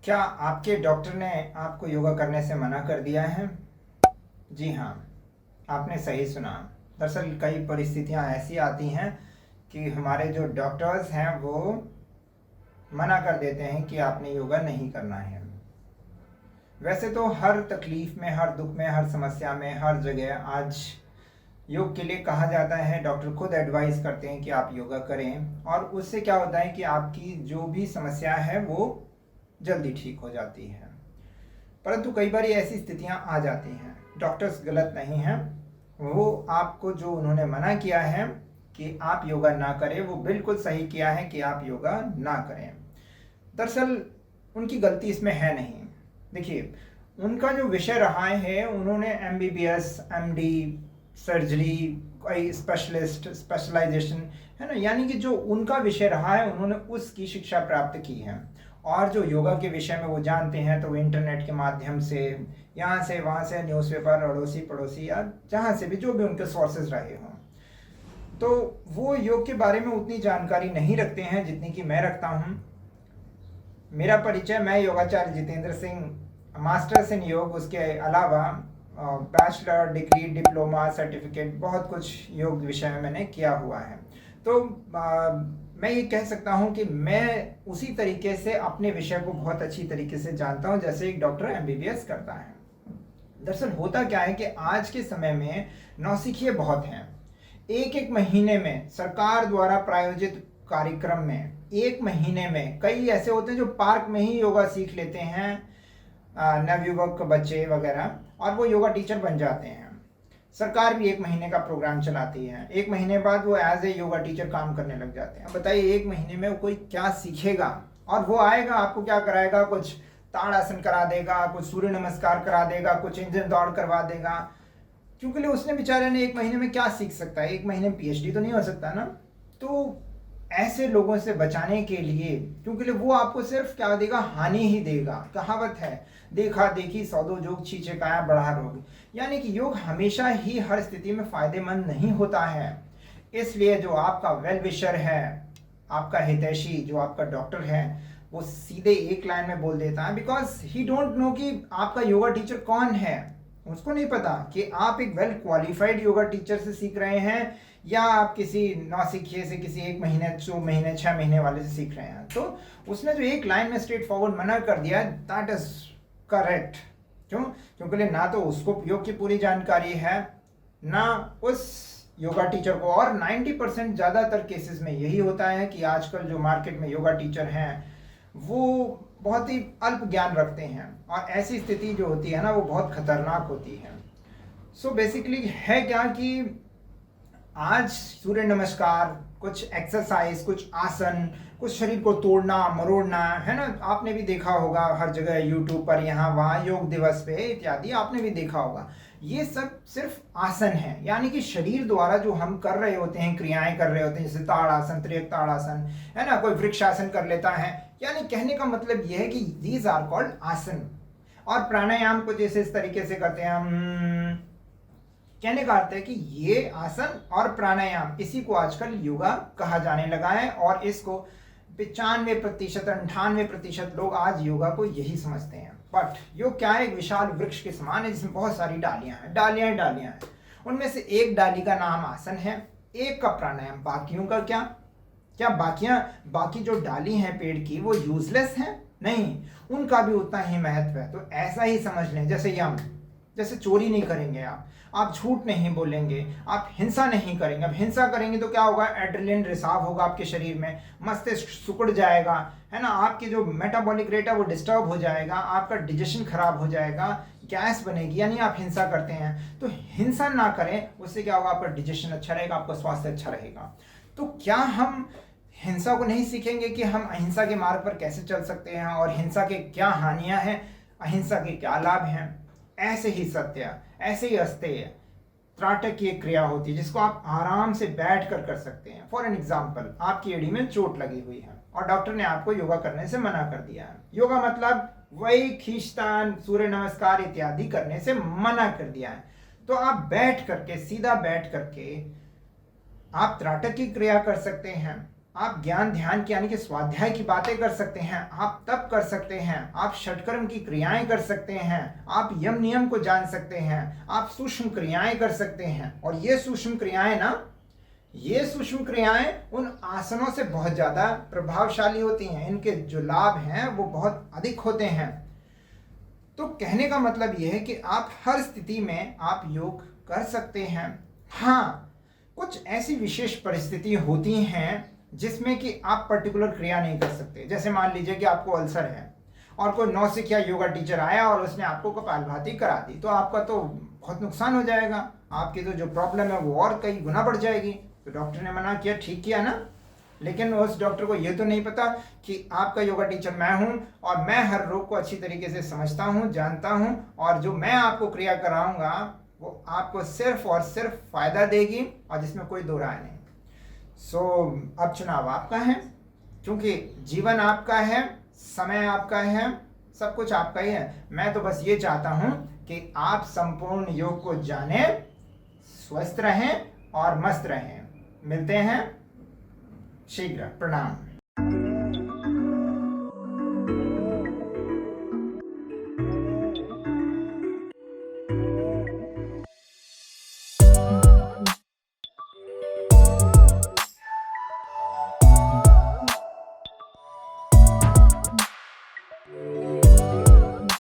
क्या आपके डॉक्टर ने आपको योगा करने से मना कर दिया है? जी हाँ, आपने सही सुना। दरअसल कई परिस्थितियाँ ऐसी आती हैं कि हमारे जो डॉक्टर्स हैं वो मना कर देते हैं कि आपने योगा नहीं करना है। वैसे तो हर तकलीफ में, हर दुख में, हर समस्या में, हर जगह आज योग के लिए कहा जाता है। डॉक्टर खुद एडवाइस करते हैं कि आप योगा करें, और उससे क्या होता है कि आपकी जो भी समस्या है वो जल्दी ठीक हो जाती है। परंतु कई बार ऐसी स्थितियां आ जाती हैं। डॉक्टर्स गलत नहीं हैं, वो आपको जो उन्होंने मना किया है कि आप योगा ना करें, वो बिल्कुल सही किया है कि आप योगा ना करें। दरअसल उनकी गलती इसमें है नहीं। देखिए, उनका जो विषय रहा है, उन्होंने एमबीबीएस, एमडी, सर्जरी, कोई स्पेशलिस्ट, स्पेशलाइजेशन, है ना, यानी कि जो उनका विषय रहा है उन्होंने उसकी शिक्षा प्राप्त की है। और जो योगा के विषय में वो जानते हैं तो वो इंटरनेट के माध्यम से, यहाँ से वहाँ से, न्यूज़पेपर, अड़ोसी पड़ोसी, या जहाँ से भी जो भी उनके सोर्सेज रहे हों, तो वो योग के बारे में उतनी जानकारी नहीं रखते हैं जितनी कि मैं रखता हूँ। मेरा परिचय, मैं योगाचार्य जितेंद्र सिंह, मास्टर्स इन योग, उसके अलावा बैचलर डिग्री, डिप्लोमा, सर्टिफिकेट, बहुत कुछ योग विषय में मैंने किया हुआ है। तो मैं ये कह सकता हूँ कि मैं उसी तरीके से अपने विषय को बहुत अच्छी तरीके से जानता हूँ जैसे एक डॉक्टर एमबीबीएस करता है। दरअसल होता क्या है कि आज के समय में नौसिखिए बहुत हैं। एक एक महीने में सरकार द्वारा प्रायोजित कार्यक्रम में, एक महीने में कई ऐसे होते हैं जो पार्क में ही योगा सीख लेते हैं, नवयुवक बच्चे वगैरह, और वो योगा टीचर बन जाते हैं। सरकार भी एक महीने का प्रोग्राम चलाती है, एक महीने बाद वो एज ए योगा टीचर काम करने लग जाते हैं। बताइए, एक महीने में कोई क्या सीखेगा? और वो आएगा, आपको क्या कराएगा? कुछ ताड़ासन करा देगा, कुछ सूर्य नमस्कार करा देगा, कुछ इंजन दौड़ करवा देगा। क्योंकि उसने बेचारे ने एक महीने में क्या सीख सकता है? एक महीने में पीएचडी तो नहीं हो सकता ना। तो ऐसे लोगों से बचाने के लिए, क्योंकि वो आपको सिर्फ क्या देगा? हानि ही देगा। कहावत है, देखा देखी सौदो जोग, छीछे काया बढ़ा रोग। यानी कि योग हमेशा ही हर स्थिति में फायदेमंद नहीं होता है। इसलिए जो आपका वेल विशर है, आपका हितैषी, जो आपका डॉक्टर है, वो सीधे एक लाइन में बोल देता है, बिकॉज ही डोंट नो कि आपका योगा टीचर कौन है। उसको नहीं पता कि आप एक वेल क्वालिफाइड योगा टीचर से सीख रहे हैं या आप किसी नौसिखिए से, किसी 1 महीने, 2 महीने, 6 महीने वाले से सीख रहे हैं। तो उसने जो एक लाइन में स्ट्रेट फॉरवर्ड मना कर दिया, दैट इज करेक्ट। क्यों? क्योंकि ना तो उसको योग की पूरी जानकारी है, ना उस योगा टीचर को। और 90% ज़्यादातर केसेस में यही होता है कि आजकल जो मार्केट में योगा टीचर हैं वो बहुत ही अल्प ज्ञान रखते हैं, और ऐसी स्थिति जो होती है ना, वो बहुत खतरनाक होती है। सो बेसिकली है क्या कि आज सूर्य नमस्कार, कुछ एक्सरसाइज, कुछ आसन, कुछ शरीर को तोड़ना मरोड़ना, है ना, आपने भी देखा होगा हर जगह, यूट्यूब पर, यहाँ वहाँ, योग दिवस पे इत्यादि आपने भी देखा होगा। ये सब सिर्फ आसन है, यानी कि शरीर द्वारा जो हम कर रहे होते हैं, क्रियाएं कर रहे होते हैं, जैसे ताड़ासन, त्रियक ताड़ासन, है ना, कोई वृक्षासन कर लेता है। यानी कहने का मतलब यह है कि दीज आर कॉल्ड आसन। और प्राणायाम को जैसे इस तरीके से करते हैं हम, कहने का अर्थ है कि ये आसन और प्राणायाम, इसी को आजकल योगा कहा जाने लगा है। और इसको 95%, 98% लोग आज योगा को यही समझते हैं। बट योग क्या है? एक विशाल वृक्ष के समान है जिसमें बहुत सारी डालियां हैं, डालियां ही डालियां हैं। उनमें से एक डाली का नाम आसन है, एक का प्राणायाम। बाकियों का क्या? क्या बाकी जो डाली हैं पेड़ की वो यूजलेस हैं? नहीं, उनका भी उतना ही महत्व है। तो ऐसा ही समझ लें, जैसे यम, जैसे चोरी नहीं करेंगे आप झूठ नहीं बोलेंगे, आप हिंसा नहीं करेंगे। अब हिंसा करेंगे तो क्या होगा? एड्रेनलिन रिसाव होगा आपके शरीर में, मस्तिष्क सिकुड़ जाएगा, है ना, आपकी जो मेटाबॉलिक रेट है वो डिस्टर्ब हो जाएगा, आपका डिजेशन खराब हो जाएगा, गैस बनेगी, यानी आप हिंसा करते हैं। तो हिंसा ना करें, उससे क्या होगा? आपका डिजेशन अच्छा रहेगा, आपका स्वास्थ्य अच्छा रहेगा। तो क्या हम हिंसा को नहीं सीखेंगे कि हम अहिंसा के मार्ग पर कैसे चल सकते हैं, और हिंसा के क्या हानियां हैं, अहिंसा के क्या लाभ हैं? ऐसे ही सत्य, ऐसे ही अस्तेय, त्राटक की एक क्रिया होती है जिसको आप आराम से बैठ कर सकते हैं। फॉर एन एग्जाम्पल, आपकी एड़ी में चोट लगी हुई है और डॉक्टर ने आपको योगा करने से मना कर दिया है। योगा मतलब वही खींचतान, सूर्य नमस्कार इत्यादि करने से मना कर दिया है। तो आप बैठ करके, सीधा बैठ करके आप त्राटक की क्रिया कर सकते हैं। आप ज्ञान ध्यान की यानी कि स्वाध्याय की बातें कर सकते हैं, आप तप कर सकते हैं, आप षटकर्म की क्रियाएं कर सकते हैं, आप यम नियम को जान सकते हैं, आप सूक्ष्म क्रियाएं कर सकते हैं। और ये सूक्ष्म क्रियाएं उन आसनों से बहुत ज़्यादा प्रभावशाली होती हैं, इनके जो लाभ हैं वो बहुत अधिक होते हैं। तो कहने का मतलब यह है कि आप हर स्थिति में आप योग कर सकते हैं। हाँ, कुछ ऐसी विशेष परिस्थिति होती हैं जिसमें कि आप पर्टिकुलर क्रिया नहीं कर सकते। जैसे मान लीजिए कि आपको अल्सर है और कोई नौसिखिया योगा टीचर आया और उसने आपको कपालभाति करा दी, तो आपका तो बहुत नुकसान हो जाएगा, आपकी तो जो प्रॉब्लम है वो और कई गुना बढ़ जाएगी। तो डॉक्टर ने मना किया, ठीक किया ना। लेकिन उस डॉक्टर को ये तो नहीं पता कि आपका योगा टीचर मैं हूँ और मैं हर रोग को अच्छी तरीके से समझता हूँ, जानता हूँ, और जो मैं आपको क्रिया कराऊंगा वो आपको सिर्फ और सिर्फ फायदा देगी और जिसमें कोई दो राय नहीं। अब चुनाव आपका है, क्योंकि जीवन आपका है, समय आपका है, सब कुछ आपका ही है। मैं तो बस ये चाहता हूं कि आप संपूर्ण योग को जाने, स्वस्थ रहें और मस्त रहें। मिलते हैं शीघ्र। प्रणाम।